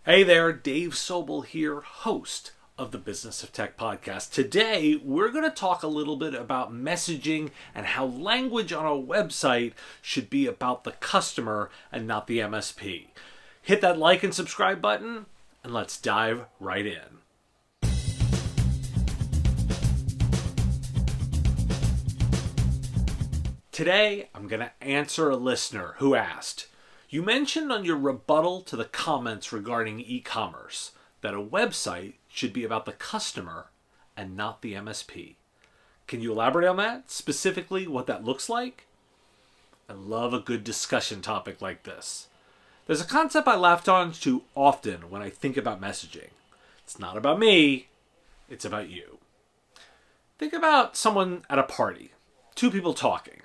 Hey there, Dave Sobel here, host of the Business of Tech podcast. Today, we're going to talk a little bit about messaging and how language on a website should be about the customer and not the MSP. Hit that like and subscribe button, and let's dive right in. Today, I'm going to answer a listener who asked, you mentioned on your rebuttal to the comments regarding e-commerce that a website should be about the customer and not the MSP. Can you elaborate on that? Specifically, what that looks like? I love a good discussion topic like this. There's a concept I latch on to often when I think about messaging. It's not about me, it's about you. Think about someone at a party. Two people talking.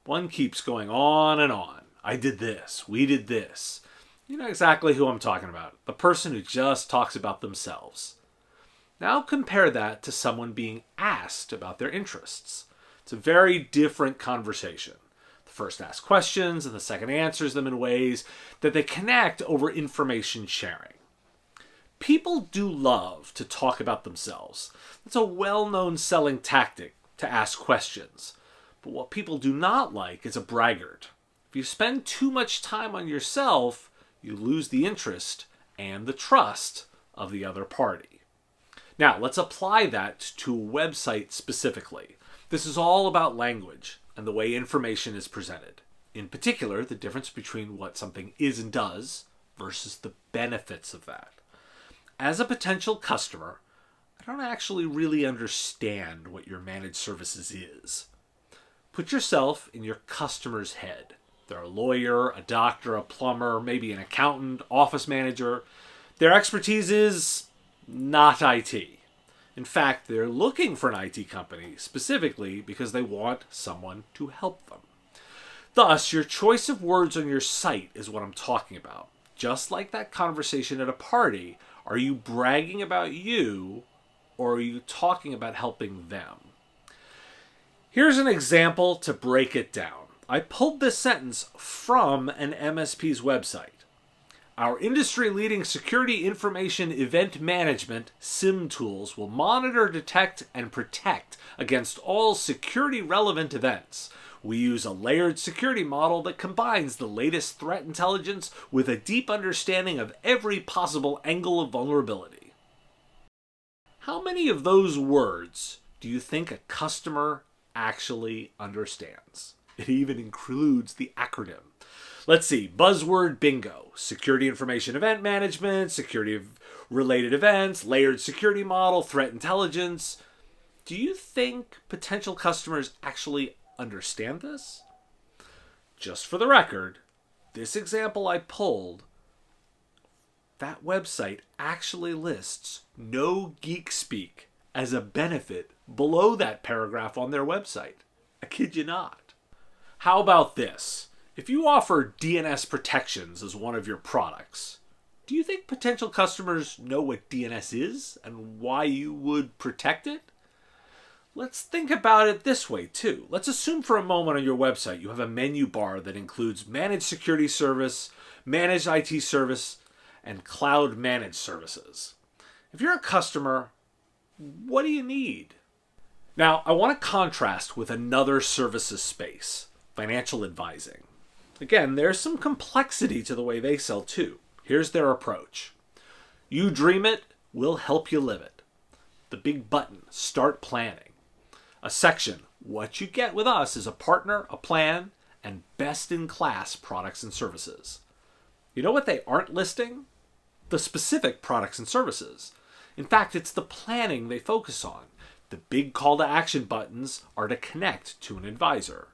One keeps going on and on. I did this. We did this. You know exactly who I'm talking about. The person who just talks about themselves. Now compare that to someone being asked about their interests. It's a very different conversation. The first asks questions and the second answers them in ways that they connect over information sharing. People do love to talk about themselves. It's a well-known selling tactic to ask questions. But what people do not like is a braggart. If you spend too much time on yourself, you lose the interest and the trust of the other party. Now, let's apply that to a website specifically. This is all about language and the way information is presented. In particular, the difference between what something is and does versus the benefits of that. As a potential customer, I don't actually really understand what your managed services is. Put yourself in your customer's head. They're a lawyer, a doctor, a plumber, maybe an accountant, office manager. Their expertise is not IT. In fact, they're looking for an IT company specifically because they want someone to help them. Thus, your choice of words on your site is what I'm talking about. Just like that conversation at a party, are you bragging about you or are you talking about helping them? Here's an example to break it down. I pulled this sentence from an MSP's website. Our industry-leading security information event management SIM tools will monitor, detect, and protect against all security-relevant events. We use a layered security model that combines the latest threat intelligence with a deep understanding of every possible angle of vulnerability. How many of those words do you think a customer actually understands? It even includes the acronym. Let's see, buzzword bingo, security information event management, security related events, layered security model, threat intelligence. Do you think potential customers actually understand this? Just for the record, this example I pulled, that website actually lists no geek speak as a benefit below that paragraph on their website. I kid you not. How about this? If you offer DNS protections as one of your products, do you think potential customers know what DNS is and why you would protect it? Let's think about it this way too. Let's assume for a moment on your website you have a menu bar that includes managed security service, managed IT service, and cloud managed services. If you're a customer, what do you need? Now, I want to contrast with another services space. Financial advising. Again, there's some complexity to the way they sell too. Here's their approach. You dream it, we'll help you live it. The big button, start planning. A section, what you get with us is a partner, a plan, and best-in-class products and services. You know what they aren't listing? The specific products and services. In fact, it's the planning they focus on. The big call to action buttons are to connect to an advisor.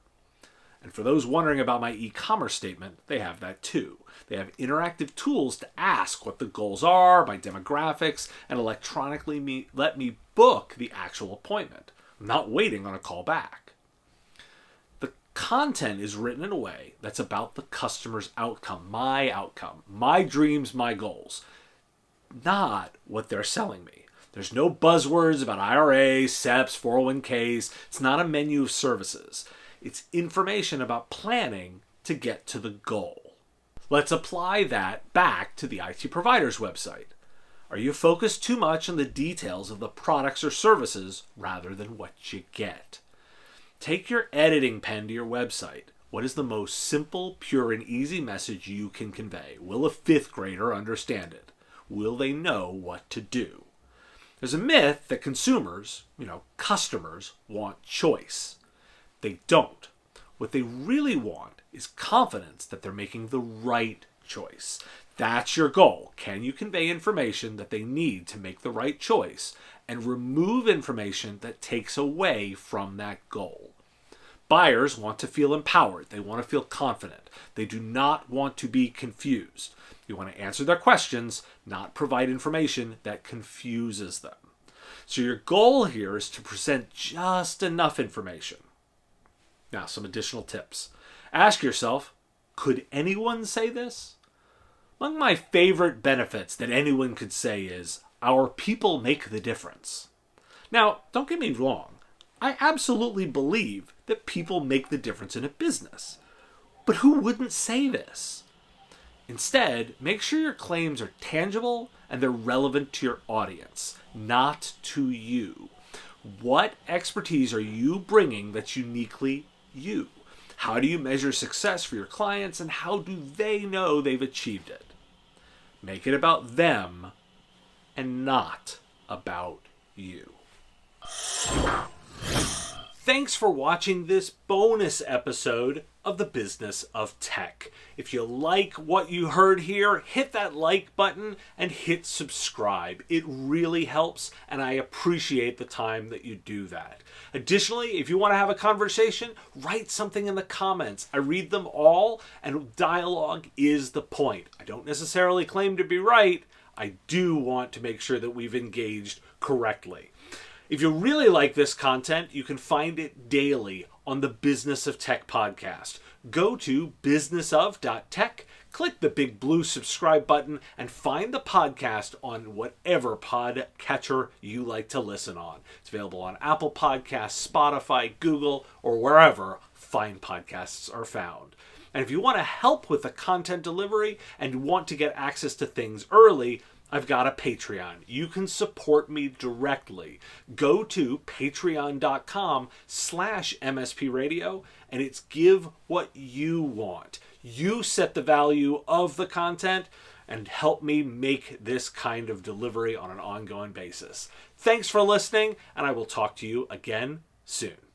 And for those wondering about my e-commerce statement, they have that too. They have interactive tools to ask what the goals are, my demographics, and electronically let me book the actual appointment. I'm not waiting on a call back. The content is written in a way that's about the customer's outcome, my dreams, my goals, not what they're selling me. There's no buzzwords about IRAs, SEPs, 401ks. It's not a menu of services. It's information about planning to get to the goal. Let's apply that back to the IT provider's website. Are you focused too much on the details of the products or services rather than what you get? Take your editing pen to your website. What is the most simple, pure, and easy message you can convey? Will a fifth grader understand it? Will they know what to do? There's a myth that consumers, customers, want choice. They don't. What they really want is confidence that they're making the right choice. That's your goal. Can you convey information that they need to make the right choice and remove information that takes away from that goal? Buyers want to feel empowered. They want to feel confident. They do not want to be confused. You want to answer their questions, not provide information that confuses them. So your goal here is to present just enough information. Now, some additional tips. Ask yourself, could anyone say this? Among my favorite benefits that anyone could say is, our people make the difference. Now, don't get me wrong. I absolutely believe that people make the difference in a business. But who wouldn't say this? Instead, make sure your claims are tangible and they're relevant to your audience, not to you. What expertise are you bringing that's uniquely you? How do you measure success for your clients, and how do they know they've achieved it? Make it about them and not about you. Thanks for watching this bonus episode of The Business of Tech. If you like what you heard here, hit that like button and hit subscribe. It really helps, and I appreciate the time that you do that. Additionally, if you want to have a conversation, write something in the comments. I read them all, and dialogue is the point. I don't necessarily claim to be right. I do want to make sure that we've engaged correctly. If you really like this content, you can find it daily on the Business of Tech podcast. Go to businessof.tech, click the big blue subscribe button, and find the podcast on whatever podcatcher you like to listen on. It's available on Apple Podcasts, Spotify, Google, or wherever fine podcasts are found. And if you want to help with the content delivery and want to get access to things early, I've got a Patreon. You can support me directly. Go to patreon.com/MSPradio, and it's give what you want. You set the value of the content and help me make this kind of delivery on an ongoing basis. Thanks for listening, and I will talk to you again soon.